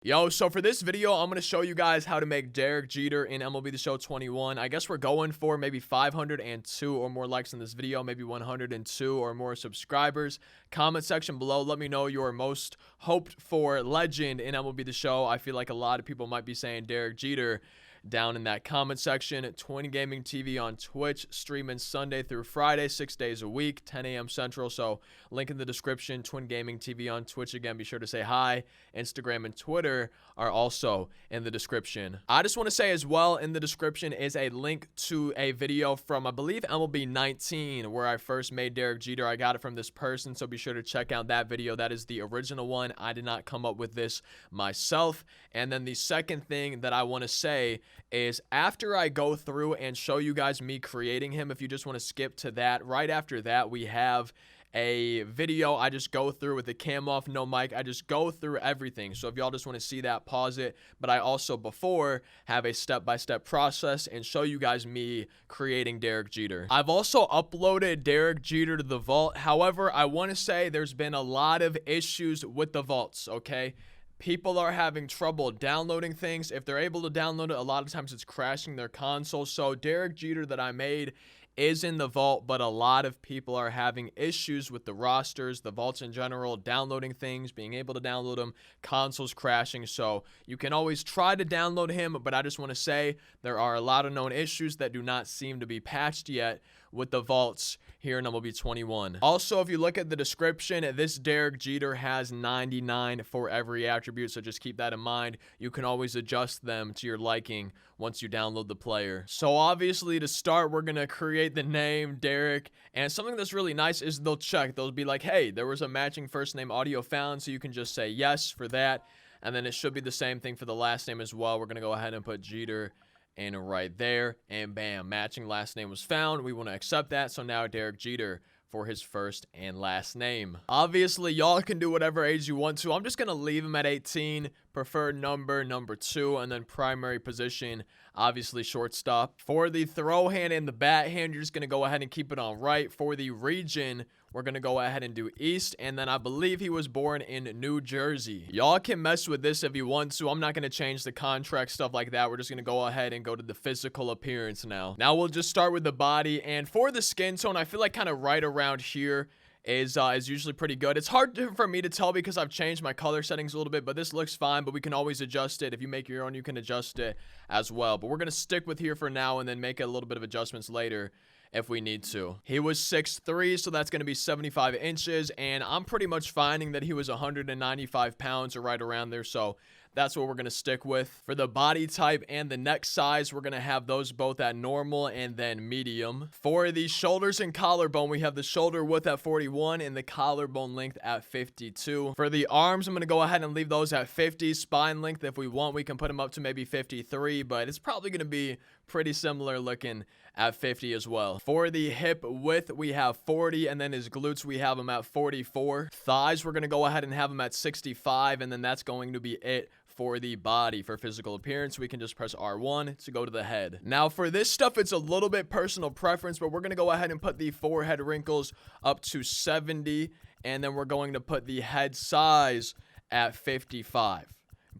Yo, so for this video, I'm going to show you guys how to make Derek Jeter in MLB The Show 21. I guess we're going for maybe 502 or more likes in this video, maybe 102 or more subscribers. Comment section below, let me know your most hoped for legend in MLB The Show. I feel like a lot of people might be saying Derek Jeter down in that comment section. Twin Gaming TV on Twitch, streaming Sunday through Friday, 6 days a week, 10 a.m. Central. So link in the description. Twin Gaming TV on Twitch. Again, be sure to say hi. Instagram and Twitter are also in the description. I just want to say as well, in the description is a link to a video from, I believe, MLB 19, where I first made Derek Jeter. I got it from this person, so be sure to check out that video. That is the original one. I did not come up with this myself. And then the second thing that I want to say is, after I go through and show you guys me creating him, if you just want to skip to that, right after that we have a video I just go through with the cam off, no mic. I just go through everything. So if y'all just want to see that, pause it. But I also before have a step-by-step process and show you guys me creating Derek Jeter. I've also uploaded Derek Jeter to the vault. However, I want to say there's been a lot of issues with the vaults, okay? People are having trouble downloading things. If they're able to download it, a lot of times it's crashing their console. So Derek Jeter that I made is in the vault, but a lot of people are having issues with the rosters, the vaults in general, downloading things, being able to download them, consoles crashing. So you can always try to download him, but I just want to say there are a lot of known issues that do not seem to be patched yet with the vaults here in MLB 21. Also, if you look at the description, this Derek Jeter has 99 for every attribute, so just keep that in mind. You can always adjust them to your liking once you download the player. So obviously, to start, we're gonna create the name Derek, and something that's really nice is they'll be like, hey, there was a matching first name audio found, so you can just say yes for that, and then it should be the same thing for the last name as well. We're gonna go ahead and put Jeter and right there, and bam, matching last name was found. We want to accept that. So now Derek Jeter for his first and last name. Obviously, y'all can do whatever age you want to. I'm just gonna leave him at 18. Preferred number 2, and then primary position, obviously shortstop. For the throw hand and the bat hand, you're just gonna go ahead and keep it on right. For the region, we're gonna go ahead and do East, and then I believe he was born in New Jersey. Y'all can mess with this if you want to. I'm not gonna change the contract, stuff like that. We're just gonna go ahead and go to the physical appearance now. Now we'll just start with the body, and for the skin tone, I feel like kind of right around here is usually pretty good. It's hard for me to tell because I've changed my color settings a little bit, but this looks fine, but we can always adjust it. If you make your own, you can adjust it as well, but we're gonna stick with here for now and then make a little bit of adjustments later if we need to. He was 6'3", so that's going to be 75 inches, and I'm pretty much finding that he was 195 pounds or right around there, so that's what we're going to stick with. For the body type and the neck size, we're going to have those both at normal and then medium. For the shoulders and collarbone, we have the shoulder width at 41 and the collarbone length at 52. For the arms, I'm going to go ahead and leave those at 50. Spine length, if we want, we can put them up to maybe 53, but it's probably going to be pretty similar looking at 50 as well. For the hip width, we have 40, and then his glutes, we have them at 44. Thighs, we're going to go ahead and have them at 65, and then that's going to be it for the body. For physical appearance, we can just press R1 to go to the head. Now for this stuff, it's a little bit personal preference, but we're going to go ahead and put the forehead wrinkles up to 70, and then we're going to put the head size at 55.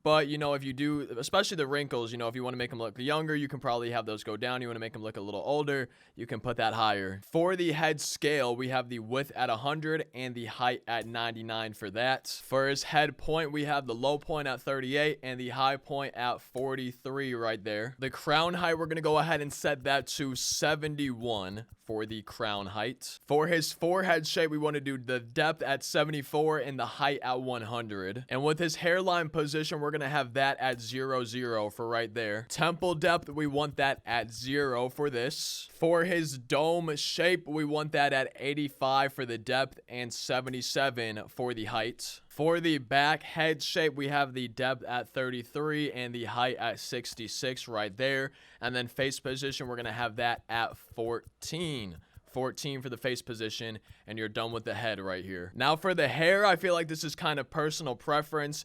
But, you know, if you do, especially the wrinkles, you know, if you want to make them look younger, you can probably have those go down. You want to make them look a little older, you can put that higher. For the head scale, we have the width at 100 and the height at 99 for that. For his head point, we have the low point at 38 and the high point at 43 right there. The crown height, we're going to go ahead and set that to 71 for the crown height. For his forehead shape, we want to do the depth at 74 and the height at 100. And with his hairline position, we're going to have that at 0 for right there. Temple depth, we want that at 0 for this. For his dome shape, we want that at 85 for the depth and 77 for the height. For the back head shape, we have the depth at 33 and the height at 66 right there. And then face position, we're going to have that at 14 14 for the face position, and you're done with the head right here. Now for the hair, I feel like this is kind of personal preference,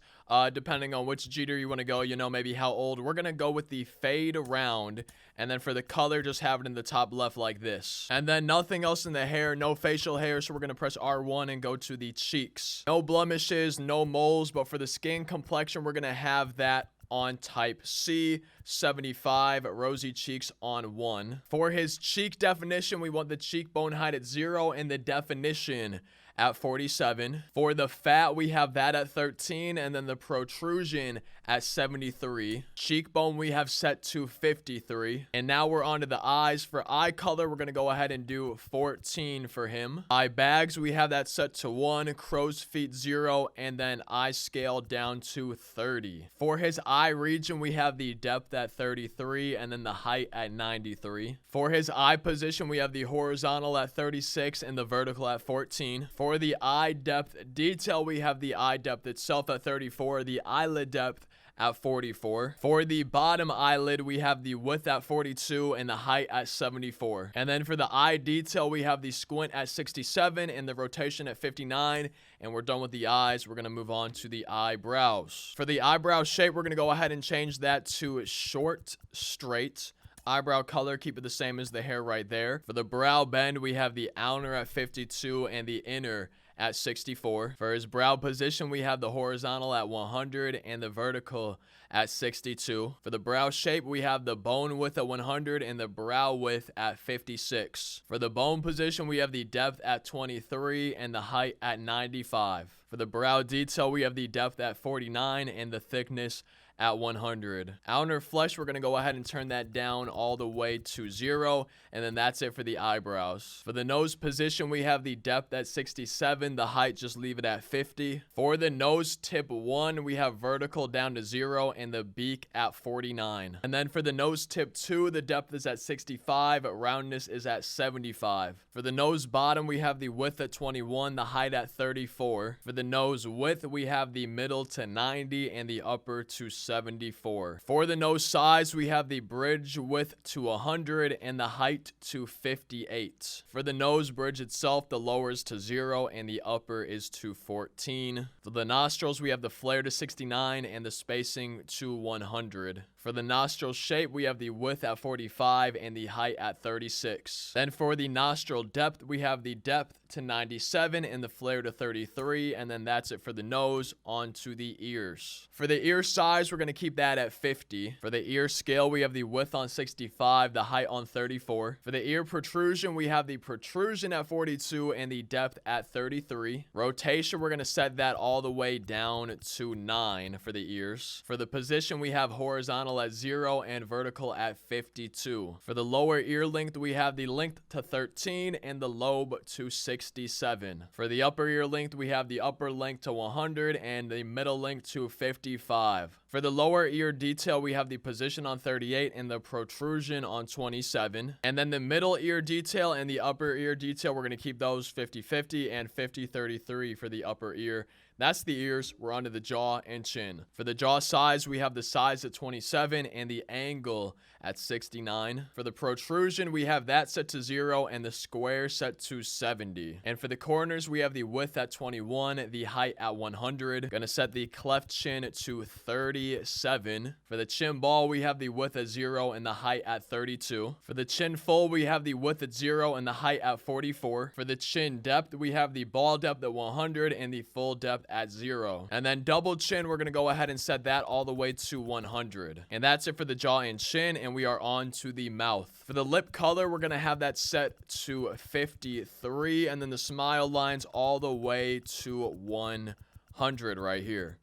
depending on which Jeter you want to go, you know, maybe how old. We're gonna go with the fade around, and then for the color, just have it in the top left like this. And then nothing else in the hair, no facial hair, so we're gonna press R1 and go to the cheeks. No blemishes, no moles, but for the skin complexion, we're gonna have that on type C, 75, rosy cheeks on 1. For his cheek definition, we want the cheekbone height at 0 and the definition at 47. For the fat, we have that at 13, and then the protrusion at 73. Cheekbone we have set to 53. And now we're on to the eyes. For eye color, we're going to go ahead and do 14 for him. Eye bags, we have that set to 1, crow's feet 0, and then eye scale down to 30. For his eye region, we have the depth at 33, and then the height at 93. For his eye position, we have the horizontal at 36 and the vertical at 14. For the eye depth detail, we have the eye depth itself at 34, the eyelid depth at 44. For the bottom eyelid, we have the width at 42 and the height at 74. And then for the eye detail, we have the squint at 67 and the rotation at 59. And we're done with the eyes. We're going to move on to the eyebrows. For the eyebrow shape, we're going to go ahead and change that to short, straight. Eyebrow color, keep it the same as the hair right there. For the brow bend, we have the outer at 52 and the inner at 64. For his brow position, we have the horizontal at 100 and the vertical at 62. For the brow shape, we have the bone width at 100 and the brow width at 56. For the bone position, we have the depth at 23 and the height at 95. For the brow detail, we have the depth at 49 and the thickness at 100. Outer flesh, we're going to go ahead and turn that down all the way to 0, and then that's it for the eyebrows. For the nose position, we have the depth at 67, the height just leave it at 50. For the nose tip 1, we have vertical down to 0 and the beak at 49. And then for the nose tip 2, the depth is at 65, roundness is at 75. For the nose bottom, we have the width at 21, the height at 34. For the nose width, we have the middle to 90 and the upper to 74. For the nose size, we have the bridge width to 100 and the height to 58. For the nose bridge itself, the lower is to 0 and the upper is to 14. For the nostrils, we have the flare to 69 and the spacing to 100. For the nostril shape, we have the width at 45 and the height at 36. Then for the nostril depth, we have the depth to 97 and the flare to 33, and then that's it for the nose. On to the ears. For the ear size, we're going to keep that at 50. For the ear scale, we have the width on 65, the height on 34. For the ear protrusion, we have the protrusion at 42 and the depth at 33. Rotation, we're going to set that all the way down to 9 for the ears. For the position, we have horizontal at 0 and vertical at 52. For the lower ear length, we have the length to 13 and the lobe to 67. For the upper ear length, we have the upper length to 100 and the middle length to 55. For the lower ear detail, we have the position on 38 and the protrusion on 27. And then the middle ear detail and the upper ear detail, we're going to keep those 50-50 and 50-33 for the upper ear. That's the ears. We're onto the jaw and chin. For the jaw size, we have the size at 27 and the angle at 69. For the protrusion, we have that set to 0 and the square set to 70. And for the corners, we have the width at 21, the height at 100. Gonna set the cleft chin to 37. For the chin ball, we have the width at 0 and the height at 32. For the chin full, we have the width at 0 and the height at 44. For the chin depth, we have the ball depth at 100 and the full depth at 0. And then double chin, we're going to go ahead and set that all the way to 100. And that's it for the jaw and chin, and we are on to the mouth. For the lip color, we're going to have that set to 53, and then the smile lines all the way to 100 right here.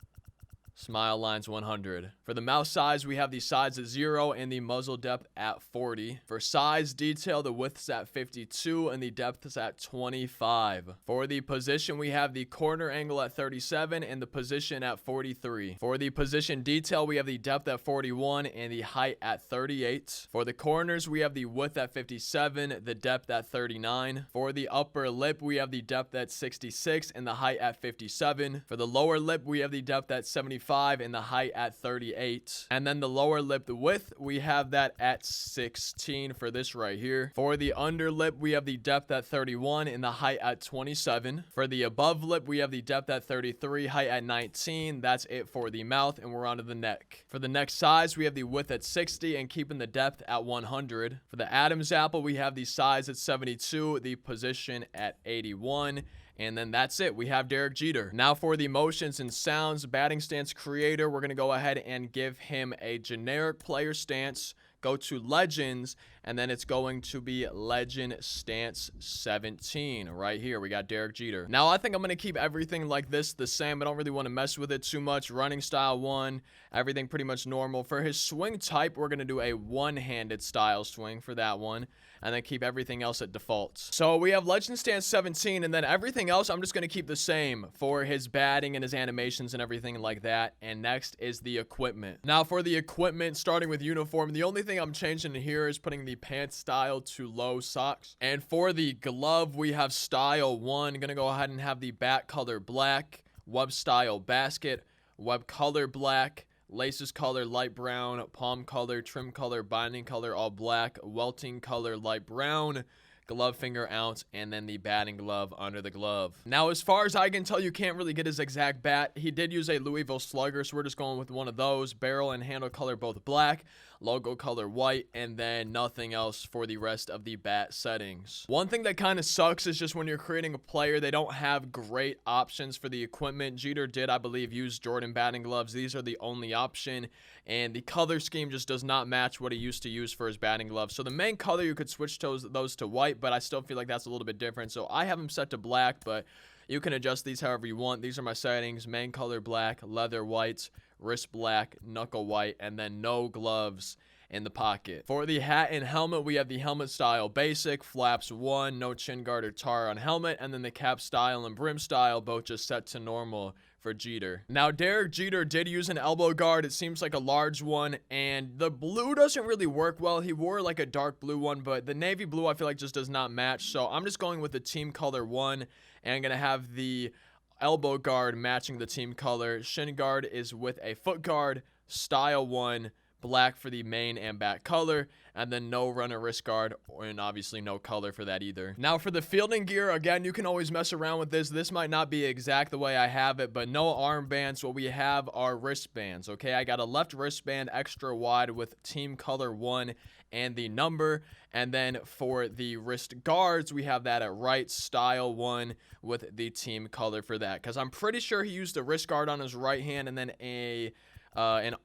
Smile lines 100. For the mouth size, we have the sides at 0 and the muzzle depth at 40. For size detail, the width is at 52 and the depth is at 25. For the position, we have the corner angle at 37 and the position at 43. For the position detail, we have the depth at 41 and the height at 38. For the corners, we have the width at 57, the depth at 39. For the upper lip, we have the depth at 66 and the height at 57. For the lower lip, we have the depth at 75 35 and the height at 38. And then the lower lip width, we have that at 16 for this right here. For the under lip, we have the depth at 31 and the height at 27. For the above lip, we have the depth at 33, height at 19. That's it for the mouth, and we're on to the neck. For the neck size, we have the width at 60 and keeping the depth at 100. For the Adam's apple, we have the size at 72, the position at 81. And then that's it. We have Derek Jeter. Now for the motions and sounds, batting stance creator, we're going to go ahead and give him a generic player stance. Go to legends, and then it's going to be legend stance 17 right here. We got Derek Jeter. Now I think I'm going to keep everything like this the same. I don't really want to mess with it too much. Running style 1, everything pretty much normal. For his swing type, we're going to do a one-handed style swing for that one, and then keep everything else at defaults. So we have legend stance 17, and then everything else I'm just going to keep the same for his batting and his animations and everything like that. And next is the equipment. Now for the equipment, starting with uniform, the only thing I'm changing here is putting the pants style to low socks. And for the glove, we have style 1. Gonna go ahead and have the bat color black, web style basket, web color black, laces color light brown, palm color, trim color, binding color all black, welting color light brown, glove finger ounce, and then the batting glove under the glove. Now, as far as I can tell, you can't really get his exact bat. He did use a Louisville Slugger, so we're just going with one of those. Barrel and handle color both black, logo color white, and then nothing else for the rest of the bat settings. One thing that kind of sucks is just when you're creating a player, they don't have great options for the equipment. Jeter did, I believe, use Jordan batting gloves. These are the only option, and the color scheme just does not match what he used to use for his batting gloves. So the main color, you could switch those to white, but I still feel like that's a little bit different. So I have them set to black, but you can adjust these however you want. These are my settings: main color black, leather white, wrist black, knuckle white, and then no gloves in the pocket. For the hat and helmet, we have the helmet style basic, flaps 1, no chin guard or tar on helmet, and then the cap style and brim style both just set to normal for Jeter. Now, Derek Jeter did use an elbow guard. It seems like a large one, and the blue doesn't really work well. He wore like a dark blue one, but the navy blue I feel like just does not match. So I'm just going with the team color 1, and I'm gonna have the elbow guard matching the team color. Shin guard is with a foot guard, style 1, black for the main and back color, and then no runner wrist guard, and obviously no color for that either. Now for the fielding gear, again, you can always mess around with this. This might not be exact the way I have it, but no armbands. What we have are wristbands, okay? I got a left wristband extra wide with team color 1 and the number, and then for the wrist guards, we have that at right, style 1 with the team color for that, because I'm pretty sure he used a wrist guard on his right hand and then an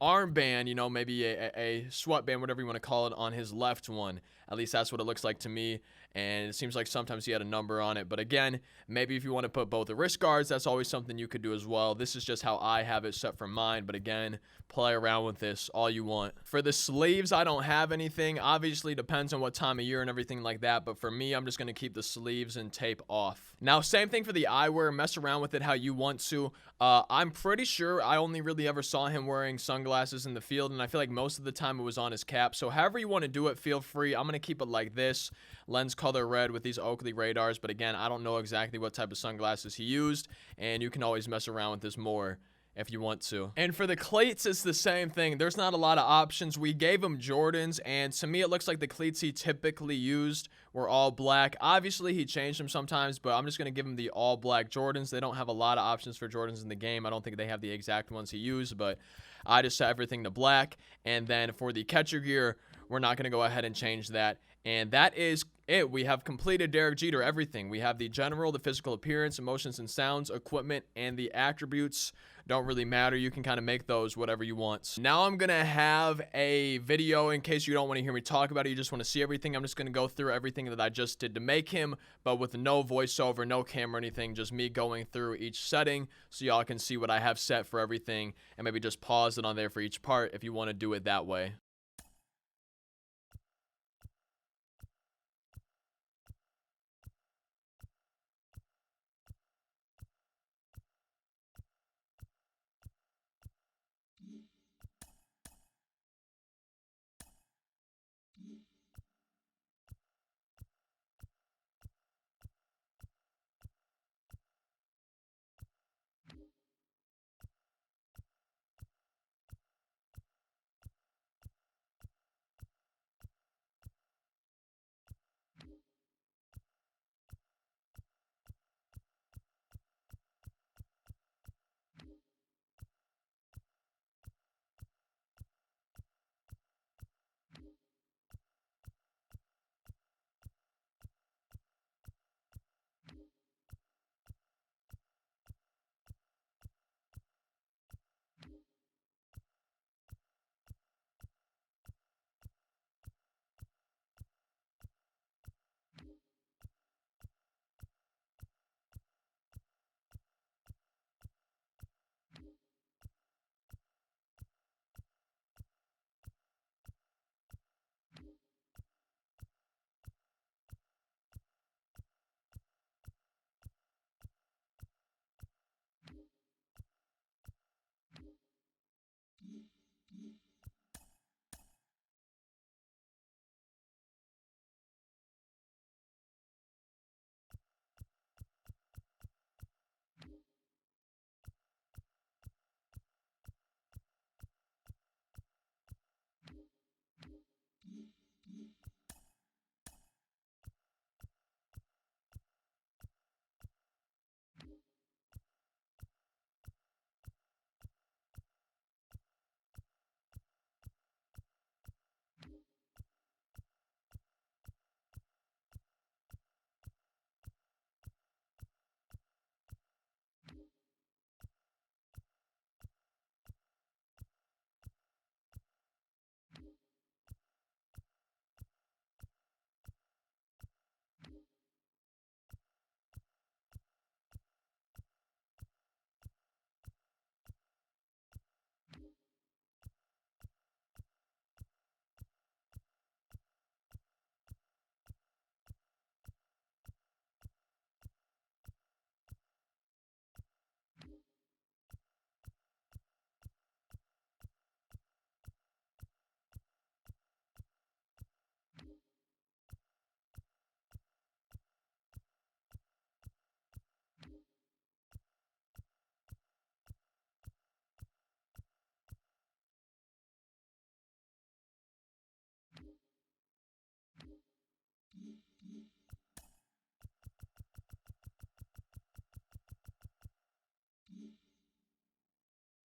armband, you know, maybe a sweatband, whatever you want to call it, on his left one. At least that's what it looks like to me, and it seems like sometimes he had a number on it. But again, maybe if you want to put both the wrist guards, that's always something you could do as well. This is just how I have it set for mine, but again, play around with this all you want. For the sleeves, I don't have anything. Obviously, depends on what time of year and everything like that, but for me, I'm just going to keep the sleeves and tape off. Now, same thing for the eyewear. Mess around with it how you want to. I'm pretty sure I only really ever saw him wearing sunglasses in the field, and I feel like most of the time it was on his cap. So however you want to do it, feel free. I'm going to keep it like this. Lens color red with these Oakley radars, but again, I don't know exactly what type of sunglasses he used, and you can always mess around with this more if you want to. And for the cleats, it's the same thing. There's not a lot of options. We gave him Jordans, and to me, it looks like the cleats he typically used were all black. Obviously, he changed them sometimes, but I'm just going to give him the all black Jordans. They don't have a lot of options for Jordans in the game. I don't think they have the exact ones he used, but I just set everything to black. And then for the catcher gear, we're not going to go ahead and change that. And that is it. We have completed Derek Jeter, everything. We have the general, the physical appearance, emotions and sounds, equipment, and the attributes. Don't really matter. You can kind of make those whatever you want. Now I'm going to have a video in case you don't want to hear me talk about it. You just want to see everything. I'm just going to go through everything that I just did to make him, but with no voiceover, no camera, anything, just me going through each setting so y'all can see what I have set for everything, and maybe just pause it on there for each part if you want to do it that way.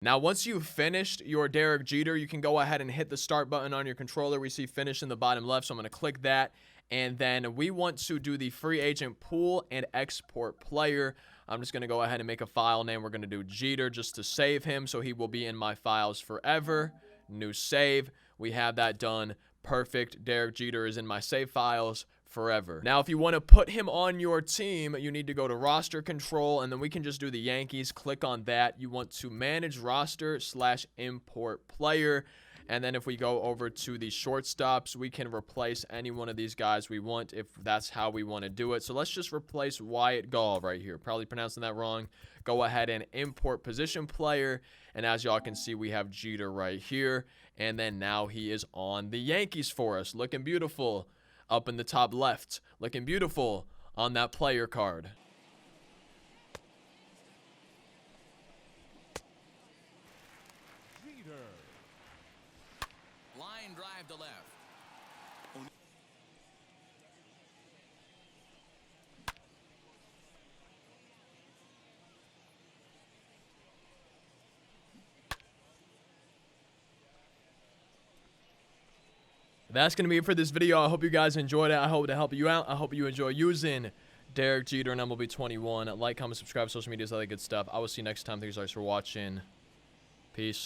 Now, once you've finished your Derek Jeter, you can go ahead and hit the start button on your controller. We see finish in the bottom left, so I'm going to click that. And then we want to do the free agent pool and export player. I'm just going to go ahead and make a file name. We're going to do Jeter just to save him, so he will be in my files forever. New save. We have that done. Perfect. Derek Jeter is in my save files forever. Now, if you want to put him on your team, you need to go to roster control, and then we can just do the Yankees. Click on that. You want to manage roster / import player. And then if we go over to the shortstops, we can replace any one of these guys we want if that's how we want to do it. So let's just replace Wyatt Gall right here. Probably pronouncing that wrong. Go ahead and import position player. And as y'all can see, we have Jeter right here. And then now he is on the Yankees for us. Looking beautiful up in the top left. Looking beautiful on that player card. Line drive to left. That's going to be it for this video. I hope you guys enjoyed it. I hope to help you out. I hope you enjoy using Derek Jeter and MLB 21. Like, comment, subscribe, social media, all that good stuff. I will see you next time. Thank you guys for watching. Peace.